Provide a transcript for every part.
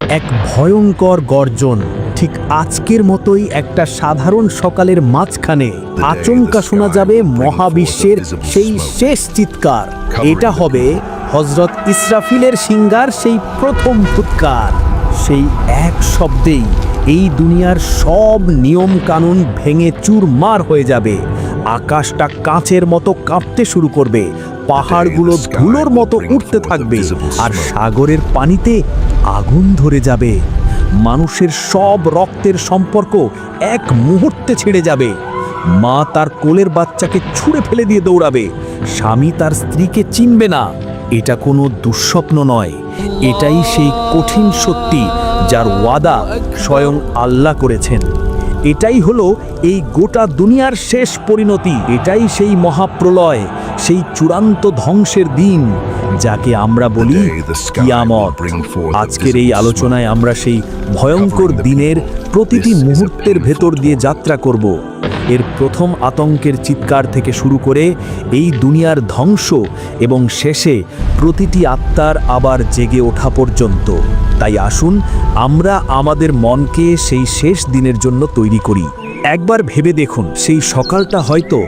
এক ভয়ঙ্কর গর্জন, ঠিক আজকের মতোই একটা সাধারণ সকালের মাঝখানে আচমকা শোনা যাবে মহাবিশ্বের সেই শেষ চিৎকার। এটা হবে হযরত ইসরাফিলের সিংহার সেই প্রথম ফুৎকার। সেই এক শব্দেই এই দুনিয়ার সব নিয়ম কানুন ভেঙে চুরমার হয়ে যাবে। আকাশটা কাঁচের মতো কাঁপতে শুরু করবে, পাহাড়গুলো ধুলোর মতো উঠতে থাকবে, আর সাগরের পানিতে আগুন ধরে যাবে। মানুষের সব রক্তের সম্পর্ক এক মুহূর্তে ছেড়ে যাবে। মা তার কোলের বাচ্চাকে ছুঁড়ে ফেলে দিয়ে দৌড়াবে, স্বামী তার স্ত্রীকে চিনবে না। এটা কোনো দুঃস্বপ্ন নয়, এটাই সেই কঠিন সত্যি যার ওয়াদা স্বয়ং আল্লাহ করেছেন। এটাই হলো এই গোটা দুনিয়ার শেষ পরিণতি। এটাই সেই মহাপ্রলয়, সেই চূড়ান্ত ধ্বংসের দিন যাকে আমরা বলি কিয়ামত। আজকের এই আলোচনায় আমরা সেই ভয়ঙ্কর দিনের প্রতিটি মুহূর্তের ভেতর দিয়ে যাত্রা করব। এর প্রথম আতঙ্কের চিৎকার থেকে শুরু করে এই দুনিয়ার ধ্বংস এবং শেষে প্রতিটি আত্মার আবার জেগে ওঠা পর্যন্ত। তাই আসুন আমরা আমাদের মনকে সেই শেষ দিনের জন্য তৈরি করি। একবার ভেবে দেখুন, সেই সকালটা হয়তো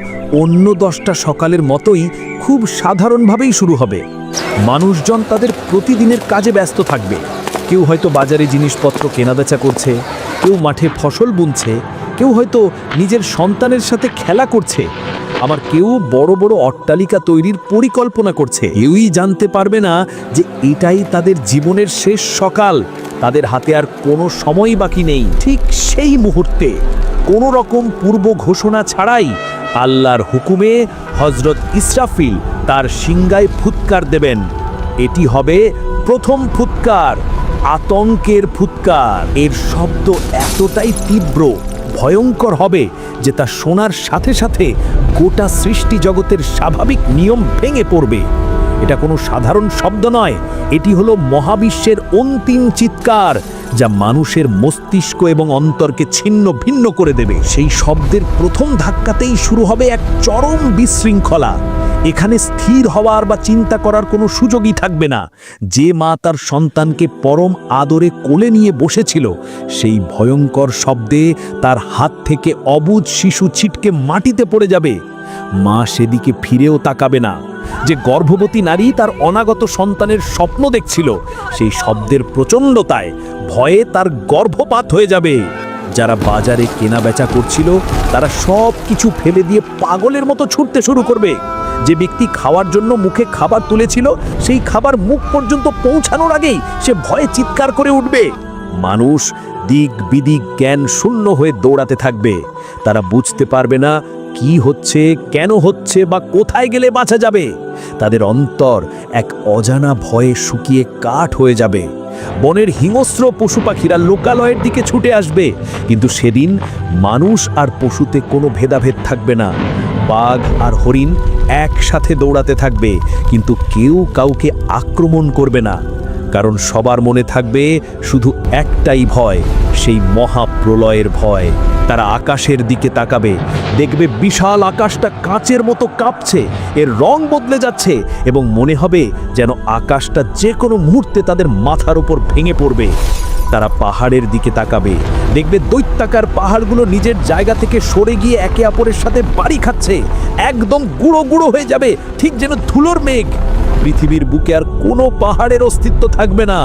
অন্য 10টা সকালের মতোই খুব সাধারণভাবেই শুরু হবে। মানুষজন তাদের প্রতিদিনের কাজে ব্যস্ত থাকবে। কেউ হয়তো বাজারে জিনিসপত্র কেনাবেচা করছে, কেউ মাঠে ফসল বুনছে, কেউ হয়তো নিজের সন্তানের সাথে খেলা করছে, আবার কেউ বড় বড় অট্টালিকা তৈরির পরিকল্পনা করছে। কেউই জানতে পারবে না যে এটাই তাদের জীবনের শেষ সকাল। তাদের হাতে আর কোনো সময় বাকি নেই। ঠিক সেই মুহূর্তে কোনো রকম পূর্ব ঘোষণা ছাড়াই আল্লাহর হুকুমে হযরত ইসরাফিল তার সিংহায় ফুৎকার দেবেন। এটি হবে প্রথম ফুৎকার, আতঙ্কের ফুৎকার। এর শব্দ এতটাই তীব্র, ভয়ঙ্কর হবে যে তা শোনার সাথে সাথে গোটা সৃষ্টি জগতের স্বাভাবিক নিয়ম ভেঙে পড়বে। এটা কোনো সাধারণ শব্দ নয়, এটি হলো মহাবিশ্বের অন্তিম চিৎকার, যা মানুষের মস্তিষ্ক এবং অন্তরকে ছিন্ন ভিন্ন করে দেবে। সেই শব্দের প্রথম ধাক্কাতেই শুরু হবে এক চরম বিশৃঙ্খলা। এখানে স্থির হওয়ার বা চিন্তা করার কোনো সুযোগই থাকবে না। যে মা তার সন্তানকে পরম আদরে কোলে নিয়ে বসেছিল, সেই ভয়ঙ্কর শব্দে তার হাত থেকে অবুঝ শিশু ছিটকে মাটিতে পড়ে যাবে। মা সেদিকে ফিরেও তাকাবে না। যে গর্ভবতী নারী তার অনাগত সন্তানের স্বপ্ন দেখছিল, সেই শব্দের প্রচণ্ডতায় ভয়ে তার গর্ভপাত হয়ে যাবে। যারা বাজারে কেনা বেচা করছিল, তারা সব কিছু ফেলে দিয়ে পাগলের মতো ছুটতে শুরু করবে। যে ব্যক্তি খাওয়ার জন্য মুখে খাবার তুলেছিল, সেই খাবার মুখ পর্যন্ত পৌঁছানোর আগেই সে ভয়ে চিৎকার করে উঠবে। মানুষ দিক বিদিক জ্ঞান শূন্য হয়ে দৌড়াতে থাকবে। তারা বুঝতে পারবে না কি হচ্ছে, কেন হচ্ছে, বা কোথায় গেলে বাঁচা যাবে। তাদের অন্তর এক অজানা ভয়ে শুকিয়ে কাঠ হয়ে যাবে। বনের হিংস্র পশু পাখিরা লোকালয়ের দিকে ছুটে আসবে, কিন্তু সেদিন মানুষ আর পশুতে কোনো ভেদাভেদ থাকবে না। বাঘ আর হরিণ একসাথে দৌড়াতে থাকবে, কিন্তু কেউ কাউকে আক্রমণ করবে না, কারণ সবার মনে থাকবে শুধু একটাই ভয়, সেই মহাপ্রলয়ের ভয়। তারা আকাশের দিকে তাকাবে, দেখবে বিশাল আকাশটা কাঁচের মতো কাঁপছে, এর রং বদলে যাচ্ছে, এবং মনে হবে যেন আকাশটা যে কোনো মুহূর্তে তাদের মাথার উপর ভেঙে পড়বে। তারা পাহাড়ের দিকে তাকাবে, দেখবে দৈত্যাকার পাহাড়গুলো নিজের জায়গা থেকে সরে গিয়ে একে অপরের সাথে বাড়ি খাচ্ছে, একদম গুঁড়ো গুঁড়ো হয়ে যাবে, ঠিক যেন ধুলোর মেঘ। পৃথিবীর বুকে আর কোনো পাহাড়ের অস্তিত্ব থাকবে না।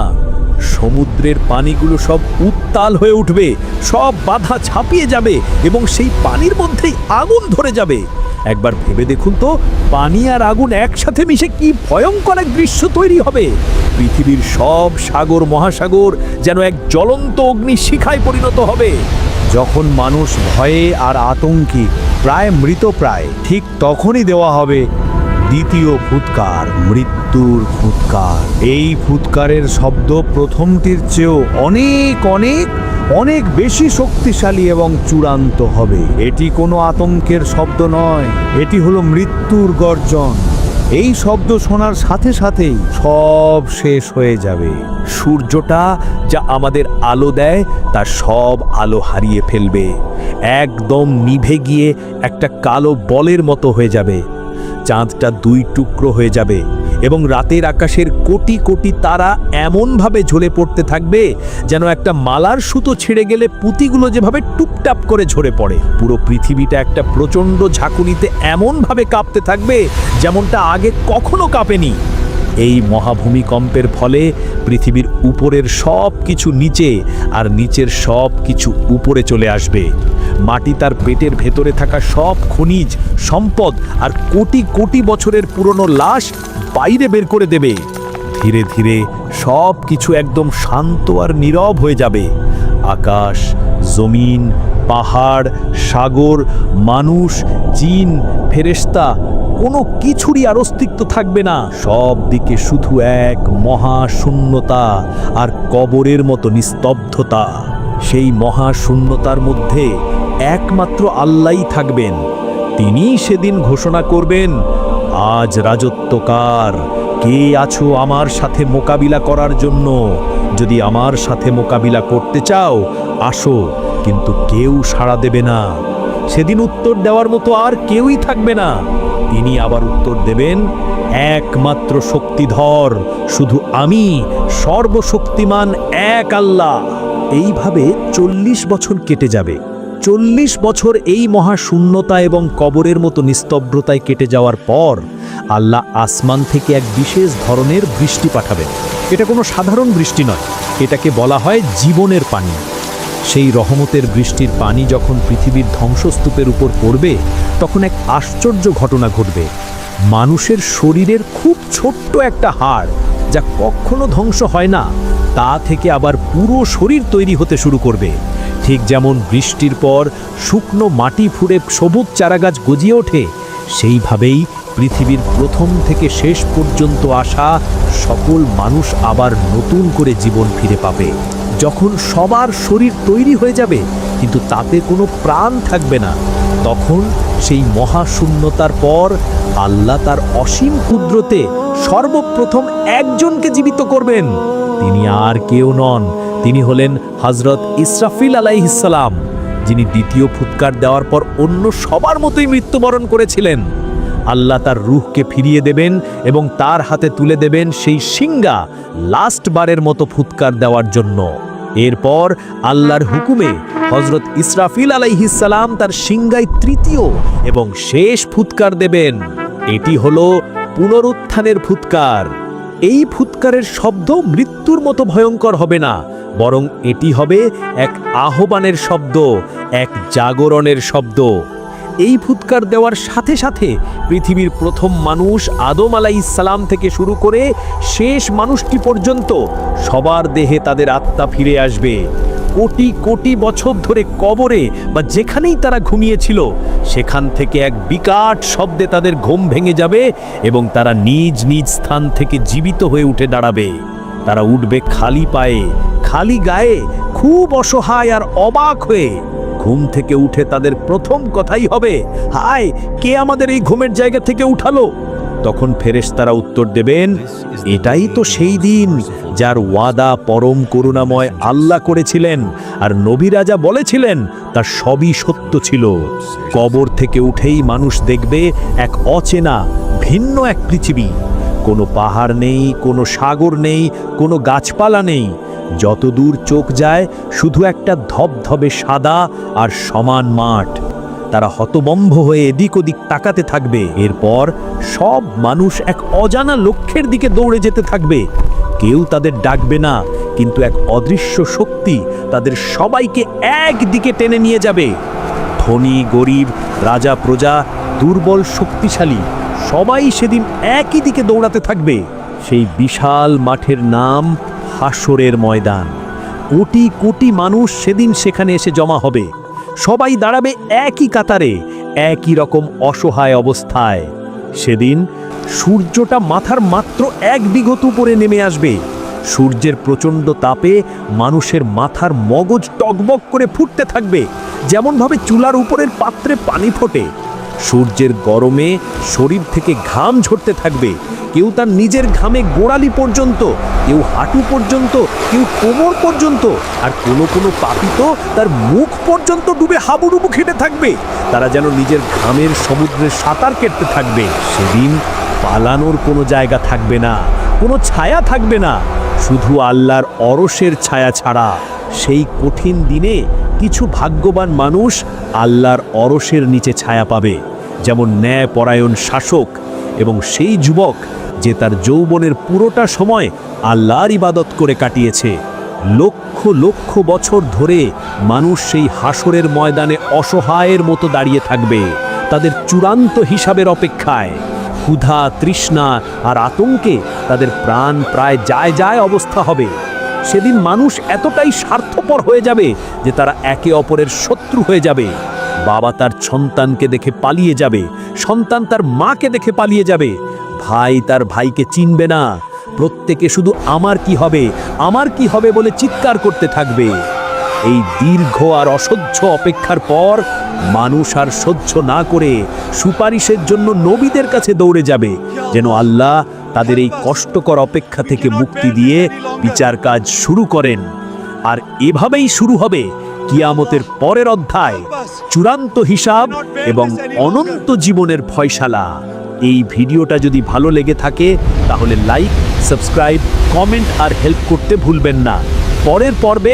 সমুদ্রের পানিগুলো সব উত্তাল হয়ে উঠবে, সব বাধা ছাপিয়ে যাবে, এবং সেই পানির মধ্যেই আগুন ধরে যাবে। একবার ভেবে দেখুন তো, পানি আর আগুন একসাথে মিশে কি ভয়ঙ্কর এক দৃশ্য তৈরি হবে। পৃথিবীর সব সাগর মহাসাগর যেন এক জ্বলন্ত অগ্নিশিখায় পরিণত হবে। যখন মানুষ ভয়ে আর আতঙ্কে প্রায় মৃতপ্রায়, ঠিক তখনই দেওয়া হবে দ্বিতীয় ফুৎকার, মৃত্যুর ফুৎকার। এই ফুৎকারের শব্দ প্রথমটির চেয়েও অনেক অনেক অনেক বেশি শক্তিশালী এবং চূড়ান্ত হবে। এটি কোনো আতঙ্কের শব্দ নয়, এটি হলো মৃত্যুর গর্জন। এই শব্দ শোনার সাথে সাথেই সব শেষ হয়ে যাবে। সূর্যটা যা আমাদের আলো দেয়, তার সব আলো হারিয়ে ফেলবে, একদম নিভে গিয়ে একটা কালো বলের মতো হয়ে যাবে। চাঁদটা দুই টুকরো হয়ে যাবে এবং রাতের আকাশের কোটি কোটি তারা এমনভাবে ঝরে পড়তে থাকবে যেন একটা মালার সুতো ছিঁড়ে গেলে পুঁতিগুলো যেভাবে টুপটাপ করে ঝরে পড়ে। পুরো পৃথিবীটা একটা প্রচণ্ড ঝাঁকুনিতে এমনভাবে কাঁপতে থাকবে যেমনটা আগে কখনো কাঁপেনি। এই মহাভূমিকম্পের ফলে পৃথিবীর উপরের সব কিছু নিচে আর নিচের সব কিছু উপরে চলে আসবে। মাটি তার পেটের ভেতরে থাকা সব খনিজ সম্পদ আর কোটি কোটি বছরের পুরনো লাশ বাইরে বের করে দেবে। ধীরে ধীরে সব কিছু একদম শান্ত আর নীরব হয়ে যাবে। আকাশ, জমিন, পাহাড়, সাগর, মানুষ, জিন, ফেরেশতা কোনো কিছুরই আর অস্তিত্ব থাকবে না। সব দিকে শুধু এক মহাশূন্যতা আর কবরের মতো নিস্তব্ধতা। সেই মহাশূন্যতার মধ্যে একমাত্র আল্লাহই থাকবেন। তিনিই সেদিন ঘোষণা করবেন, আজ রাজত্ব কার, কে আছো আমার সাথে মোকাবিলা করার জন্য? যদি আমার সাথে মোকাবিলা করতে চাও আসো, কিন্তু কেউ সাড়া দেবে না। সেদিন উত্তর দেওয়ার মতো আর কেউই থাকবে না। তিনি আবার উত্তর দেবেন, একমাত্র শক্তিধর শুধু আমি, সর্বশক্তিমান এক আল্লাহ। এইভাবে 40 বছর কেটে যাবে। 40 বছর এই মহাশূন্যতা এবং কবরের মতো নিস্তব্ধতায় কেটে যাওয়ার পর আল্লাহ আসমান থেকে এক বিশেষ ধরনের বৃষ্টি পাঠাবেন। এটা কোনো সাধারণ বৃষ্টি নয়, এটাকে বলা হয় জীবনের পানি। সেই রহমতের বৃষ্টির পানি যখন পৃথিবীর ধ্বংসস্তূপের উপর পড়বে তখন এক আশ্চর্য ঘটনা ঘটবে। মানুষের শরীরের খুব ছোট্ট একটা হাড়, যা কখনো ধ্বংস হয় না, তা থেকে আবার পুরো শরীর তৈরি হতে শুরু করবে। ঠিক যেমন বৃষ্টির পর শুকনো মাটি ফুঁড়ে সবুজ চারাগাছ গজিয়ে ওঠে, সেইভাবেই পৃথিবীর প্রথম থেকে শেষ পর্যন্ত আসা সকল মানুষ আবার নতুন করে জীবন ফিরে পাবে। যখন সবার শরীর তৈরি হয়ে যাবে কিন্তু তাতে কোনো প্রাণ থাকবে না, তখন সেই মহাশূন্যতার পর আল্লাহ তার অসীম কুদরতে সর্বপ্রথম একজনকে জীবিত করবেন। তিনি আর কেউ নন, তিনি হলেন হযরত ইসরাফিল আলাইহিসসালাম, যিনি দ্বিতীয় ফুৎকার দেওয়ার পর অন্য সবার মতোই মৃত্যুবরণ করেছিলেন। আল্লাহ তার রূহকে ফিরিয়ে দেবেন এবং তার হাতে তুলে দেবেন সেই সিংহা লাস্ট বারের মতো ফুৎকার দেওয়ার জন্য। এরপর আল্লাহর হুকুমে হযরত ইসরাফিল আলাইহিসসালাম তার সিংহায় তৃতীয় এবং শেষ ফুৎকার দেবেন। এটি হলো পুনরুত্থানের ফুৎকার। এই ফুৎকারের শব্দ মৃত্যুর মতো ভয়ঙ্কর হবে না, বরং এটি হবে এক আহ্বানের শব্দ, এক জাগরণের শব্দ। এই ফুৎকার দেওয়ার সাথে সাথে পৃথিবীর প্রথম মানুষ আদম আলাইহিসসালাম থেকে শুরু করে শেষ মানুষটি পর্যন্ত সবার দেহে তাদের আত্মা ফিরে আসবে। কোটি কোটি বছর ধরে কবরে বা যেখানেই তারা ঘুমিয়েছিল সেখান থেকে এক বিকট শব্দে তাদের ঘুম ভেঙে যাবে এবং তারা নিজ নিজ স্থান থেকে জীবিত হয়ে উঠে দাঁড়াবে। তারা উঠবে খালি পায়ে, খালি গায়ে, খুব অসহায় আর অবাক হয়ে। ঘুম থেকে উঠে তাদের প্রথম কথাই হবে, হায়, কে আমাদের এই ঘুমের জায়গা থেকে উঠালো? তখন ফেরেশতারা উত্তর দেবেন, এটাই তো সেই দিন যার ওয়াদা পরম করুণাময় আল্লাহ করেছিলেন, আর নবী রাজা বলেছিলেন তা সবই সত্য ছিল। কবর থেকে উঠেই মানুষ দেখবে এক অচেনা ভিন্ন এক পৃথিবী। কোনো পাহাড় নেই, কোনো সাগর নেই, কোনো গাছপালা নেই। যতদূর চোখ যায় শুধু একটা ধবধবে সাদা আর সমান মাঠ। তারা হতবম্ব হয়ে এদিক ওদিক তাকাতে থাকবে। এরপর সব মানুষ এক অজানা লক্ষ্যের দিকে দৌড়ে যেতে থাকবে। কেউ তাদের ডাকবে না, কিন্তু এক অদৃশ্য শক্তি তাদের সবাইকে একদিকে টেনে নিয়ে যাবে। ধনী গরিব, রাজা প্রজা, দুর্বল শক্তিশালী, সবাই সেদিন একই দিকে দৌড়াতে থাকবে। সেই বিশাল মাঠের নাম হাসরের ময়দান। কোটি কোটি মানুষ সেদিন সেখানে এসে জমা হবে। সবাই দাঁড়াবে একই কাতারে, একই রকম অসহায় অবস্থায়। সেদিন সূর্যটা মাথার মাত্র 1 বিঘত উপরে নেমে আসবে। সূর্যের প্রচণ্ড তাপে মানুষের মাথার মগজ টকবক করে ফুটতে থাকবে, যেমনভাবে চুলার উপরের পাত্রে পানি ফোটে। সূর্যের গরমে শরীর থেকে ঘাম ঝরতে থাকবে। কেউ তার নিজের ঘামে গোড়ালি পর্যন্ত, কেউ হাঁটু পর্যন্ত, কেউ কোমর পর্যন্ত, আর কোনো কোনো পাপী তো তার মুখ পর্যন্ত ডুবে হাবুডুবু খেতে থাকবে। তারা যেন নিজের ঘামের সমুদ্রে সাঁতার কেটে থাকবে। সেদিন পালানোর কোনো জায়গা থাকবে না, কোনো ছায়া থাকবে না, শুধু আল্লাহর অরশের ছায়া ছাড়া। সেই কঠিন দিনে কিছু ভাগ্যবান মানুষ আল্লাহর অরশের নিচে ছায়া পাবে, যেমন ন্যায়পরায়ণ শাসক এবং সেই যুবক যে তার যৌবনের পুরোটা সময় আল্লাহর ইবাদত করে কাটিয়েছে। লক্ষ লক্ষ বছর ধরে মানুষ সেই হাসরের ময়দানে অসহায়ের মতো দাঁড়িয়ে থাকবে, তাদের চূড়ান্ত হিসাবের অপেক্ষায়। ক্ষুধা, তৃষ্ণা আর আতঙ্কে তাদের প্রাণ প্রায় যায় যায় অবস্থা হবে। সেদিন মানুষ এতটাই স্বার্থপর হয়ে যাবে যে তারা একে অপরের শত্রু হয়ে যাবে। বাবা তার সন্তানকে দেখে পালিয়ে যাবে, সন্তান তার মাকে দেখে পালিয়ে যাবে, ভাই তার ভাইকে চিনবে না। প্রত্যেকে শুধু আমার কি হবে, আমার কি হবে বলে চিৎকার করতে থাকবে। এই দীর্ঘ আর অসহ্য অপেক্ষার পর মানুষ আর সহ্য না করে সুপারিশের জন্য নবীদের কাছে দৌড়ে যাবে, যেন আল্লাহ তাদের এই কষ্টকর অপেক্ষা থেকে মুক্তি দিয়ে বিচার কাজ শুরু করেন। আর এভাবেই শুরু হবে কিয়ামতের পরের অধ্যায়, চূড়ান্ত হিসাব এবং অনন্ত জীবনের ফয়সালা। এই ভিডিওটা যদি ভালো লেগে থাকে তাহলে লাইক, সাবস্ক্রাইব, কমেন্ট আর হেল্প করতে ভুলবেন না। পরের পর্বে